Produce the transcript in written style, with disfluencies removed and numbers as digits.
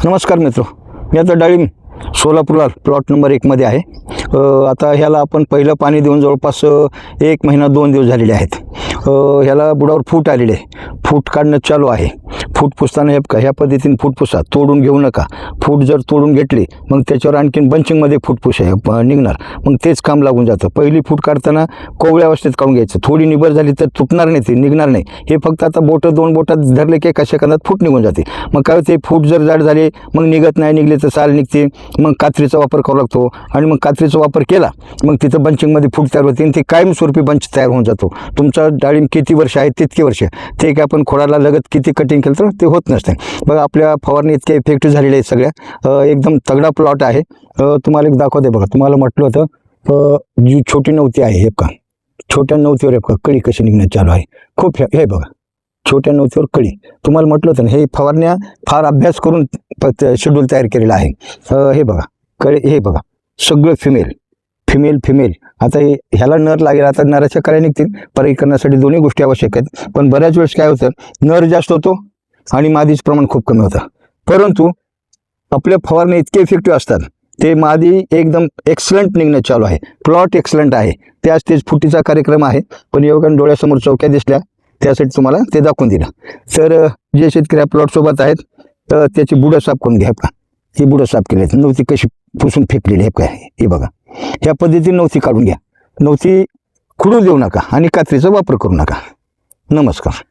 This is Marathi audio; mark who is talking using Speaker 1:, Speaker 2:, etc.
Speaker 1: नमस्कार मित्र, मी आता डाळिंब सोलापूरला प्लॉट नंबर 1मध्ये आहे. आता ह्याला आपण पहिलं पाणी देऊन जवळपास 1 महिना 2 दिवस झालेले आहेत. ह्याला बुडावर फूट आलेले आहे. फूट काढणं चालू आहे. फूट पुसताना ह्या पद्धतीने फूट पुसा, तोडून घेऊ नका. फूट जर तोडून घेतली मग त्याच्यावर आणखीन बंचिंगमध्ये फूट पुस निघणार, मग तेच काम लागून जातं. पहिली फूट काढताना कोवळ्या अवस्थेत काढून घ्यायचं. थोडी निबर झाली तर तुटणार नाही, ते निघणार नाही. हे फक्त आता बोटं 2 बोटात धरले की एका सेकंदात फूट निघून जाते. मग काय होते, फूट जर जाड झाले मग निघत नाही, निघले तर साल निघते. मग कात्रीचा वापर करावा लागतो आणि मग कात्रीचा वापर केला मग तिथं बंचिंगमध्ये फूट तयार होते आणि ते कायमस्वरूपी बंच तयार होऊन जातो. तुमचा डाळिंब किती वर्ष आहे तितकी वर्ष, ते काय आपण खोडाला लगत किती कटिंग केलं तर ते होत नसते. बघा आपल्या फवारणी इतक्या इफेक्टिव्ह झालेल्या आहेत सगळ्या. एकदम तगडा प्लॉट आहे. तुम्हाला एक दाखवते बघा. तुम्हाला म्हटलं होतं जी छोटी नवती आहे, हे का छोट्या नवतीवर का कळी कशी निघणं चालू आहे. खूप हे बघा, छोट्या नवतीवर कळी. तुम्हाला म्हटलं होतं ना, हे फवारण्या फार अभ्यास करून शेड्यूल तयार केलेला आहे. हे बघा कळी, हे बघा सगळं फिमेल. आता ह्याला नर लागेल. आता नराच्या कळ्या निघतील. परागीकरणासाठी दोन्ही गोष्टी आवश्यक आहेत. पण बऱ्याच वेळेस काय होतं, नर जास्त होतो आणि मादीचं प्रमाण खूप कमी होतं. परंतु आपल्या फवारण्या इतके इफेक्टिव्ह असतात, ते मादी एकदम एक्सलंट निघणं चालू आहे. प्लॉट एक्सलंट आहे. त्याच तेच फुटीचा कार्यक्रम आहे, पण योगाने डोळ्यासमोर चौक्या दिसल्या त्यासाठी तुम्हाला ते दाखवून दिलं. तर जे शेतकरी प्लॉटसोबत आहेत तर त्याची बुडं साफ करून घ्या. का ही बुडं साफ केली आहेत, नव्हती कशी पुसून फेकलेली आहे काय, हे बघा. ह्या पद्धतीने नव्हती काढून घ्या. नव्हती खुडू देऊ नका आणि कात्रीचा वापर करू नका. नमस्कार.